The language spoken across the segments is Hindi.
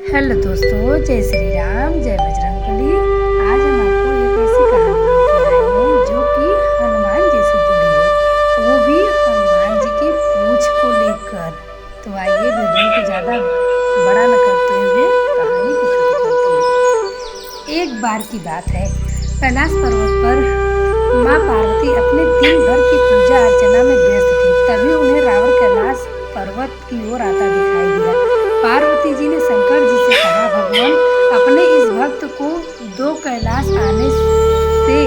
हेलो दोस्तों, जय श्री राम, जय बजरंगबली। आज हम आपको एक ऐसी कहानी लेके आए हैं जो कि हनुमान जी से जुड़ी है, वो भी हनुमान जी की पूंछ को लेकर। तो आइए वीडियो को ज़्यादा बड़ा न करते हुए कहानी को शुरू करते हैं। एक बार की बात है, कैलाश पर्वत पर माँ पार्वती अपने दिन भर की पूजा अर्चना में व्यस्त थी। तभी उन्हें रावण कैलाश पर्वत की ओर आता दिखाई दिया। पार्वती जी ने शंकर जी से कहा, भगवान, अपने इस भक्त को दो कैलाश आने से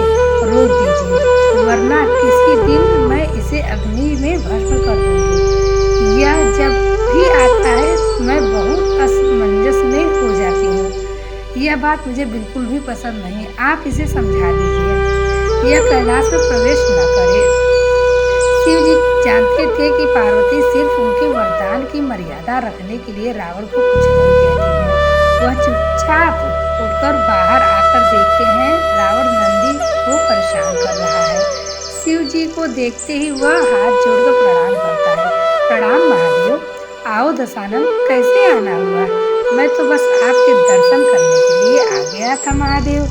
रोक दीजिए, वरना किसी दिन मैं इसे अग्नि में भस्म कर दूंगी। यह जब भी आता है मैं बहुत असमंजस में हो जाती हूँ। यह बात मुझे बिल्कुल भी पसंद नहीं, आप इसे समझा दीजिए, यह कैलाश में प्रवेश न करे। शिव जी जानते थे कि पार्वती सिर्फ उनके वरदान की मर्यादा रखने के लिए रावण को कुछ नहीं कहती है। वह चुपचाप उठकर बाहर आकर देखते हैं रावण नंदी को परेशान कर रहा है। शिव जी को देखते ही वह हाथ जोड़कर प्रणाम करता है। प्रणाम महादेव, आओ दशानन, कैसे आना हुआ? मैं तो बस आपके दर्शन करने के लिए आ गया था महादेव।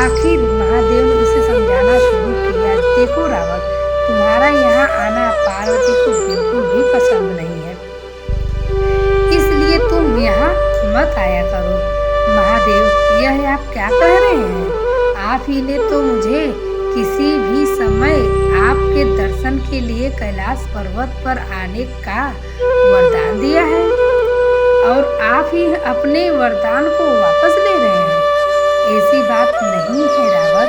आखिर महादेव ने उसे समझाना शुरू किया, देखो रावण, तुम्हारा यहाँ आना पार्वती को बिल्कुल भी पसंद नहीं है, इसलिए तुम यहाँ मत आया करो। महादेव, यह आप क्या कह रहे हैं? आप ही ने तो मुझे किसी भी समय आपके दर्शन के लिए कैलाश पर्वत पर आने का वरदान दिया है और आप ही अपने वरदान को वापस ले रहे हैं। ऐसी बात नहीं है रावण,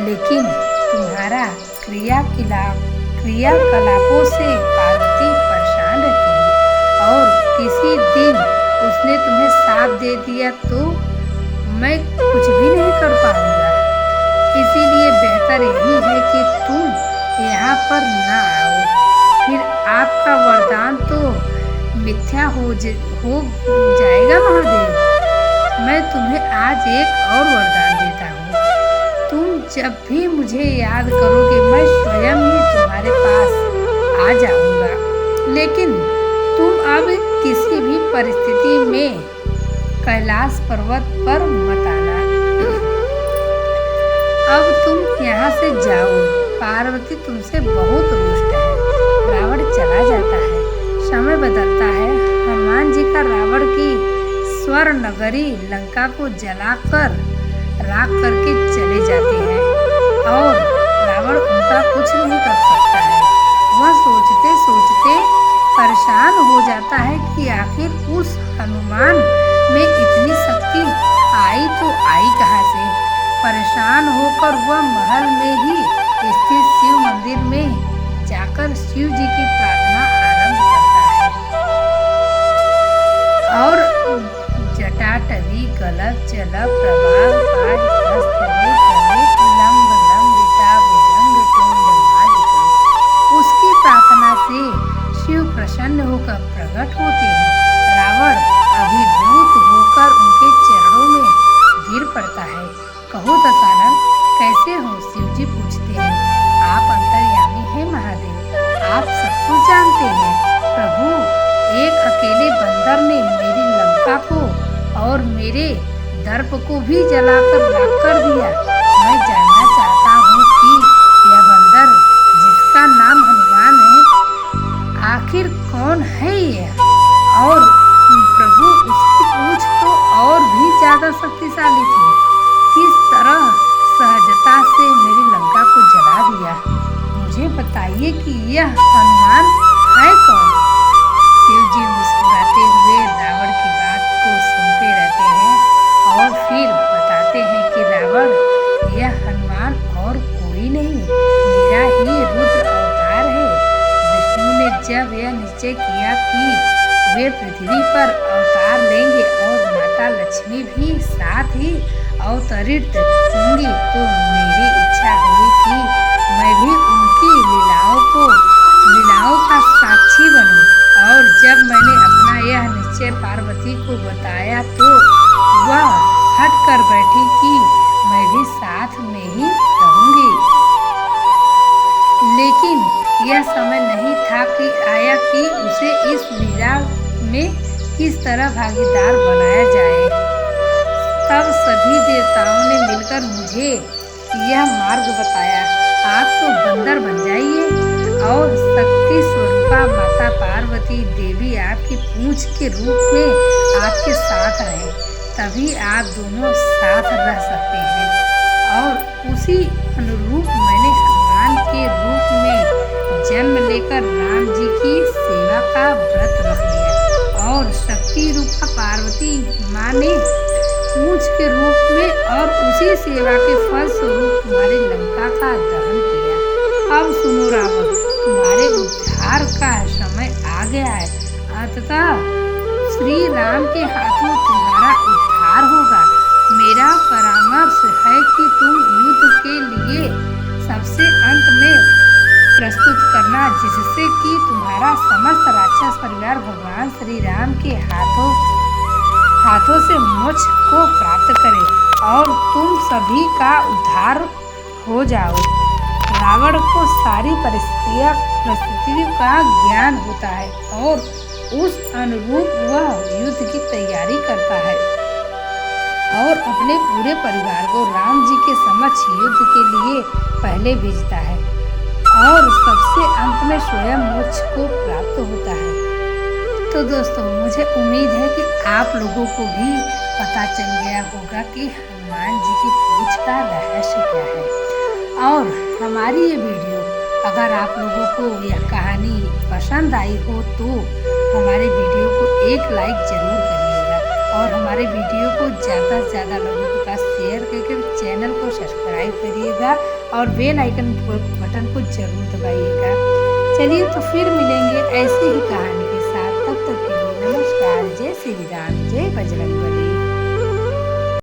लेकिन तुम्हारा क्रियाकलापों से पार्वती परेशान रहती है और किसी दिन उसने तुम्हें साथ दे दिया तो मैं कुछ भी नहीं कर पाऊंगा। इसीलिए बेहतर यही है कि तुम यहाँ पर ना आओ, फिर आपका वरदान तो मिथ्या हो जाएगा। महादेव, मैं तुम्हें आज एक और वरदान देता हूँ। तुम जब भी मुझे याद करोगे मैं स्वयं ही तुम्हारे पास आ जाऊंगा, लेकिन तुम अब किसी भी परिस्थिति में कैलाश पर्वत पर मत आना। अब तुम यहाँ से जाओ, पार्वती तुमसे बहुत रुष्ट है। रावण चला जाता है। समय बदलता है। हनुमान जी का रावण की स्वर्ण नगरी लंका को जलाकर राख करके चले जाते हैं और रावण उनका कुछ नहीं कर सकता है। वह सोचते सोचते परेशान हो जाता है कि आखिर उस हनुमान में इतनी शक्ति आई तो आई कहाँ से। परेशान होकर वह महल में ही स्थित शिव मंदिर में जाकर शिव जी की प्रार्थना आरंभ करता है और जटाटवी गलत जल प्रवाह पाद हस्तले करे लंब लंबिता भुजंग तुंड मालिकम। उसकी प्रार्थना से शिव प्रसन्न होकर प्रकट होते हैं। रावण अभिभूत होकर उनके चरणों में गिर पड़ता है। कहो दशानन, कैसे हो? शिव जी पूछते हैं। आप अंतर्यामी हैं महादेव, आप सब कुछ जानते हैं। प्रभु, एक अकेले बंदर ने मेरी लंका को और मेरे दर्प को भी जलाकर राख कर दिया। मैं जानना चाहता हूँ कि यह बंदर जिसका नाम हनुमान है आखिर कौन है यह? और प्रभु, उसकी पूंछ तो और भी ज्यादा शक्तिशाली थी, किस तरह सहजता से मेरी लंका को जला दिया? मुझे बताइए कि यह हनुमान है कौन? शिव जी मुस्कुराते हुए रावण की बात को सुनते रहते हैं और फिर बताते हैं कि रावण, यह हनुमान और कोई नहीं, मेरा ही रुद्र अवतार है। विष्णु ने जब यह निश्चय किया कि वे पृथ्वी पर अवतार लेंगे और माता लक्ष्मी भी साथ ही अवतरित होंगी, तो मेरी इच्छा हुई कि मैं भी उनकी लीलाओं का साक्षी बनूं। और जब मैंने अपना यह निश्चय पार्वती को बताया तो वह हट कर बैठी कि मैं भी साथ में ही रहूंगी। लेकिन यह समय नहीं था कि आया कि उसे इस लीला में किस तरह भागीदार बनाया जाए। कर मुझे यह मार्ग बताया। आप तो बंदर बन जाइए और शक्ति स्वरूपा माता पार्वती देवी आपकी पूंछ के रूप में आपके साथ रहे, तभी आप दोनों साथ रह सकते हैं। और उसी अनुरूप मैंने हनुमान के रूप में जन्म लेकर राम जी की सेवा का व्रत रख लिया और शक्ति रूपा पार्वती माँ ने पूंछ के रूप में और उसी सेवा के फल स्वरूप तुम्हारे लंका का दहन किया। अब सुनो रावण, तुम्हारे उद्धार का समय आ गया है। अंततः श्री राम के हाथों तुम्हारा उद्धार होगा। मेरा परामर्श है कि तुम युद्ध के लिए सबसे अंत में प्रस्तुत करना, जिससे कि तुम्हारा समस्त राक्षस परिवार भगवान श्री राम के हाथों से मोक्ष को प्राप्त करे और तुम सभी का उद्धार हो जाओ। रावण को सारी परिस्थितियों का ज्ञान होता है और उस अनुरूप वह युद्ध की तैयारी करता है और अपने पूरे परिवार को राम जी के समक्ष युद्ध के लिए पहले भेजता है और सबसे अंत में स्वयं मोक्ष को प्राप्त होता है। तो दोस्तों, मुझे उम्मीद है कि आप लोगों को भी पता चल गया होगा कि हनुमान जी की पूंछ का रहस्य क्या है। और हमारी ये वीडियो अगर आप लोगों को यह कहानी पसंद आई हो तो हमारे वीडियो को एक लाइक जरूर करिएगा और हमारे वीडियो को ज़्यादा से ज़्यादा लोगों के पास शेयर करके चैनल को सब्सक्राइब करिएगा और बेल आइकन बटन को जरूर दबाइएगा। चलिए तो फिर मिलेंगे ऐसी ही कहानी के साथ। तब तक के लिए नमस्कार। जय श्री राम, जय बजरंग बली।